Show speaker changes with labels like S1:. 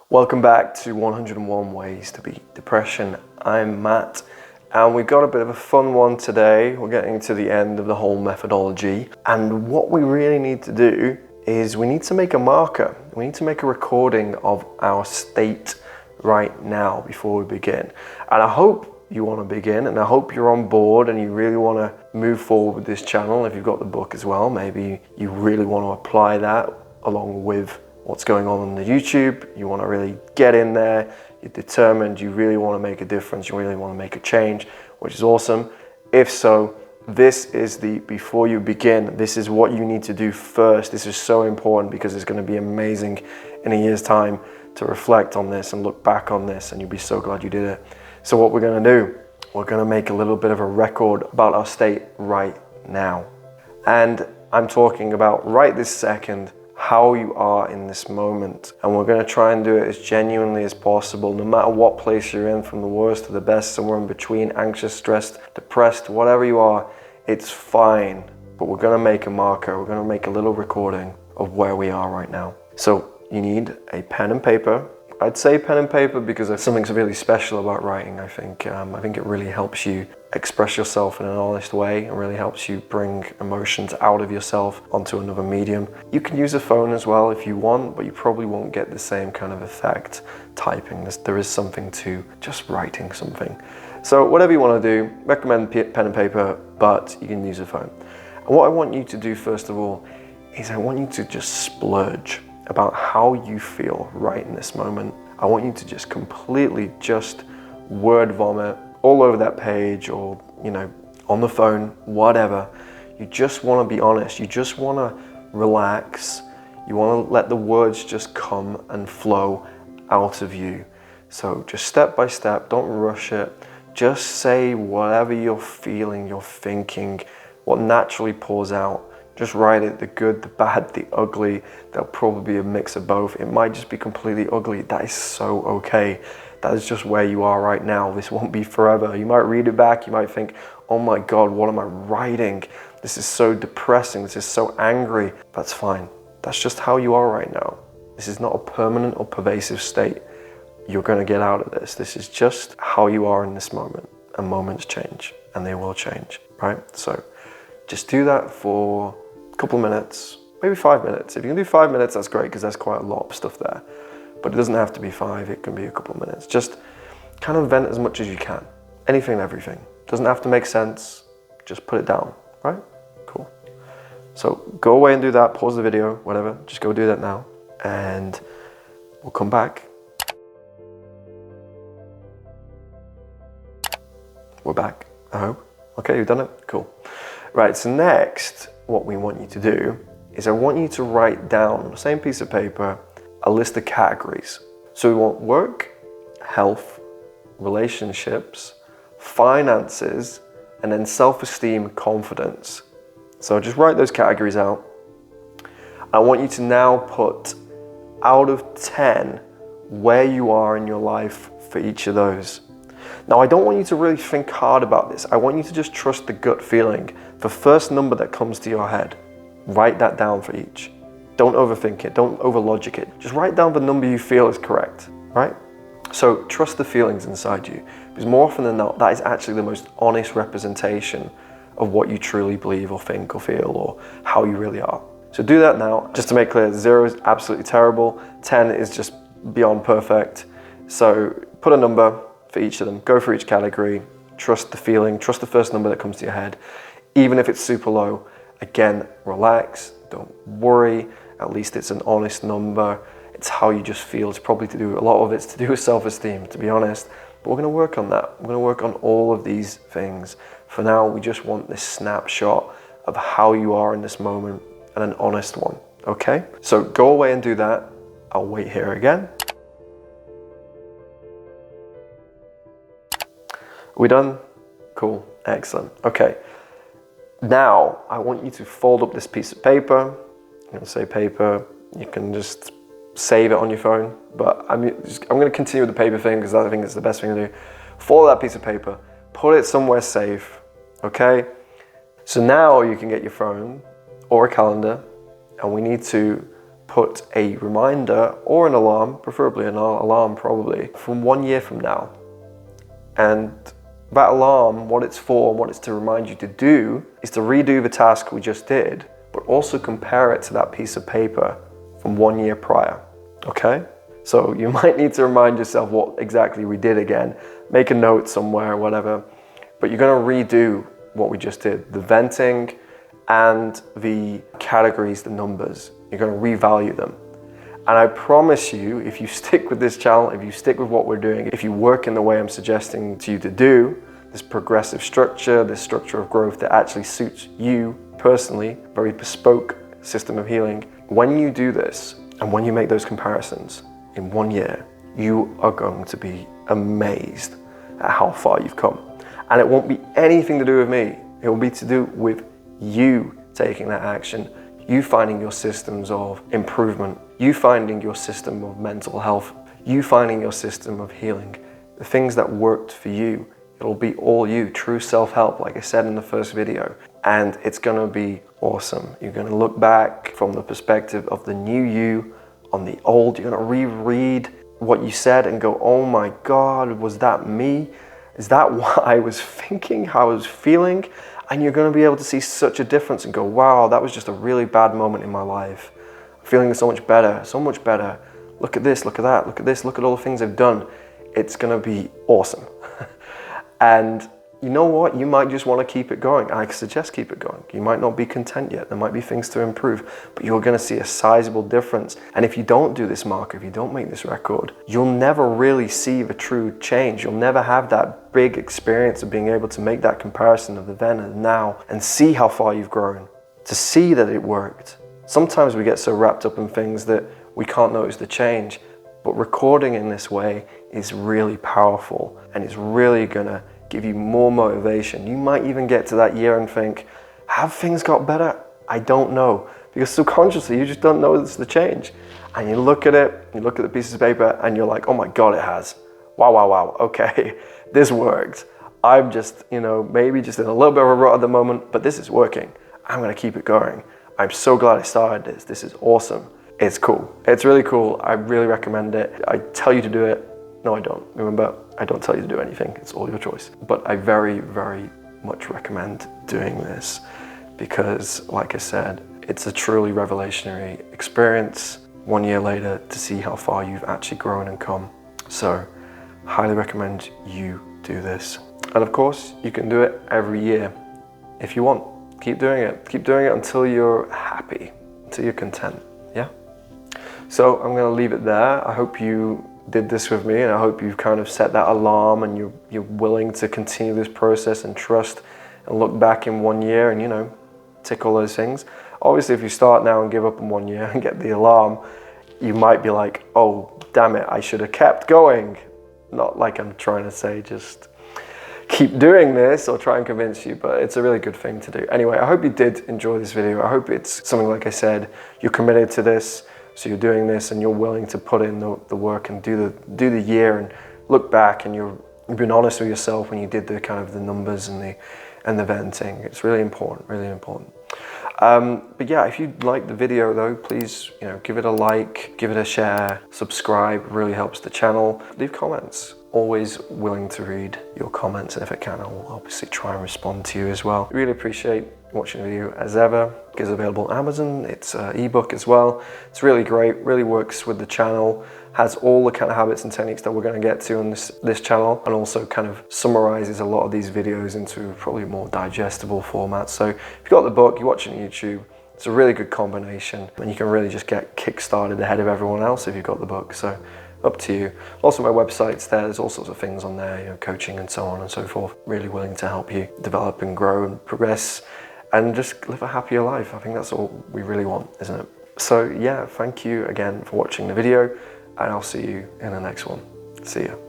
S1: Welcome back to 101 Ways to Beat Depression. I'm Matt, and we've got a bit of a fun one today. We're getting to the end of the whole methodology, and what we really need to do is we need to make a marker. We need to make a recording of our state right now before we begin. And I hope you want to begin, and I hope you're on board and you really want to move forward with this channel. If you've got the book as well, maybe you really want to apply that along with what's going on the YouTube. You want to really get in there, you're determined, you really want to make a difference, you really want to make a change, which is awesome. If so, this is before you begin, this is what you need to do first. This is so important because it's going to be amazing in a year's time to reflect on this and look back on this, and you'll be so glad you did it. So what we're going to do, we're going to make a little bit of a record about our state right now. And I'm talking about right this second, how you are in this moment. And we're going to try and do it as genuinely as possible, no matter what place you're in, from the worst to the best, somewhere in between, anxious, stressed, depressed, whatever you are, it's fine. But we're going to make a marker, we're going to make a little recording of where we are right now. So you need a pen and paper. I'd say pen and paper because there's something really special about writing, I think. I think it really helps you express yourself in an honest way and really helps you bring emotions out of yourself onto another medium. You can use a phone as well if you want, but you probably won't get the same kind of effect typing. There is something to just writing something. So whatever you want to do, recommend pen and paper, but you can use a phone. And what I want you to do first of all is I want you to just splurge about how you feel right in this moment. I want you to just completely just word vomit all over that page, or on the phone, whatever. You just want to be honest. You just want to relax. You want to let the words just come and flow out of you. So just step by step, don't rush it. Just say whatever you're feeling, you're thinking, what naturally pours out. Just write it, the good, the bad, the ugly. There'll probably be a mix of both. It might just be completely ugly. That is so okay. That is just where you are right now. This won't be forever. You might read it back. You might think, oh my God, what am I writing? This is so depressing. This is so angry. That's fine. That's just how you are right now. This is not a permanent or pervasive state. You're going to get out of this. This is just how you are in this moment. And moments change, and they will change, right? So just do that for a couple of minutes, maybe 5 minutes. If you can do 5 minutes, that's great, because there's quite a lot of stuff there. But it doesn't have to be 5, it can be a couple of minutes. Just kind of vent as much as you can. Anything and everything. Doesn't have to make sense, just put it down, right? Cool. So go away and do that, pause the video, whatever. Just go do that now, and we'll come back. We're back, I hope. Okay, you've done it? Cool. Right, so next, what we want you to do is I want you to write down on the same piece of paper a list of categories. So we want work, health, relationships, finances, and then self-esteem, confidence. So just write those categories out. I want you to now put out of 10 where you are in your life for each of those. Now, I don't want you to really think hard about this. I want you to just trust the gut feeling. The first number that comes to your head, write that down for each. Don't overthink it, don't overlogic it. Just write down the number you feel is correct, right? So trust the feelings inside you, because more often than not, that is actually the most honest representation of what you truly believe or think or feel, or how you really are. So do that now. Just to make clear, 0 is absolutely terrible, 10 is just beyond perfect. So put a number for each of them, go for each category, trust the feeling, trust the first number that comes to your head. Even if it's super low, again, relax, don't worry, at least it's an honest number. It's how you just feel. It's probably a lot of it's to do with self-esteem, to be honest. But we're gonna work on that. We're gonna work on all of these things. For now, we just want this snapshot of how you are in this moment, and an honest one, okay? So go away and do that. I'll wait here again. Are we done? Cool, excellent, okay. Now, I want you to fold up this piece of paper. I'm gonna say paper, you can just save it on your phone, but I'm gonna continue with the paper thing because I think it's the best thing to do. Fold that piece of paper, put it somewhere safe, okay? So now you can get your phone or a calendar, and we need to put a reminder or an alarm, preferably an alarm probably, from 1 year from now. And that alarm, what it's for and what it's to remind you to do is to redo the task we just did, but also compare it to that piece of paper from 1 year prior, okay? So you might need to remind yourself what exactly we did again, make a note somewhere, whatever, but you're gonna redo what we just did, the venting and the categories, the numbers. You're gonna revalue them. And I promise you, if you stick with this channel, if you stick with what we're doing, if you work in the way I'm suggesting to you to do, this progressive structure, this structure of growth that actually suits you personally, very bespoke system of healing, when you do this and when you make those comparisons in 1 year, you are going to be amazed at how far you've come. And it won't be anything to do with me. It will be to do with you taking that action, you finding your systems of improvement, you finding your system of mental health, you finding your system of healing, the things that worked for you. It'll be all you, true self-help, like I said in the first video. And it's gonna be awesome. You're gonna look back from the perspective of the new you on the old. You're gonna reread what you said and go, oh my God, was that me? Is that what I was thinking, how I was feeling? And you're gonna be able to see such a difference and go, wow, that was just a really bad moment in my life. I'm feeling so much better, so much better. Look at this, look at that, look at this, look at all the things I've done. It's gonna be awesome. And you know what? You might just want to keep it going. I suggest keep it going. You might not be content yet. There might be things to improve, but you're going to see a sizable difference. And if you don't do this marker, if you don't make this record, you'll never really see the true change. You'll never have that big experience of being able to make that comparison of the then and now and see how far you've grown, to see that it worked. Sometimes we get so wrapped up in things that we can't notice the change, but recording in this way is really powerful and it's really gonna give you more motivation. You might even get to that year and think, have things got better? I don't know, because subconsciously you just don't notice the change. And you look at it, you look at the pieces of paper and you're like, oh my God, it has. Wow, wow, wow, okay, this worked. I'm just, maybe just in a little bit of a rut at the moment, but this is working. I'm gonna keep it going. I'm so glad I started this. This is awesome. It's cool. It's really cool. I really recommend it. I tell you to do it. No, I don't. Remember, I don't tell you to do anything. It's all your choice. But I very, very much recommend doing this because, like I said, it's a truly revelationary experience 1 year later to see how far you've actually grown and come. So, highly recommend you do this. And of course, you can do it every year if you want. Keep doing it. Keep doing it until you're happy, until you're content. Yeah? So I'm going to leave it there. I hope you did this with me and I hope you've kind of set that alarm and you're willing to continue this process and trust and look back in 1 year and, tick all those things. Obviously, if you start now and give up in 1 year and get the alarm, you might be like, oh, damn it, I should have kept going. Not like I'm trying to say just keep doing this or try and convince you, but it's a really good thing to do. Anyway, I hope you did enjoy this video. I hope it's something, like I said, you're committed to this, so you're doing this and you're willing to put in the work and do the year and look back and you've been honest with yourself when you did the kind of the numbers and the venting. It's really important, really important. But yeah, if you liked the video though, please, give it a like, give it a share, subscribe, it really helps the channel. Leave comments. Always willing to read your comments, and if I can, I'll obviously try and respond to you as well. Really appreciate watching the video as ever. It is available on Amazon. It's an ebook as well. It's really great, really works with the channel, has all the kind of habits and techniques that we're going to get to on this channel, and also kind of summarizes a lot of these videos into probably more digestible formats. So if you've got the book, you're watching YouTube, it's a really good combination, and you can really just get kick-started ahead of everyone else if you've got the book. So up to you. Also my website's there's all sorts of things on there, coaching and so on and so forth. Really willing to help you develop and grow and progress and just live a happier life. I think that's all we really want, isn't it? So yeah, thank you again for watching the video and I'll see you in the next one. See ya.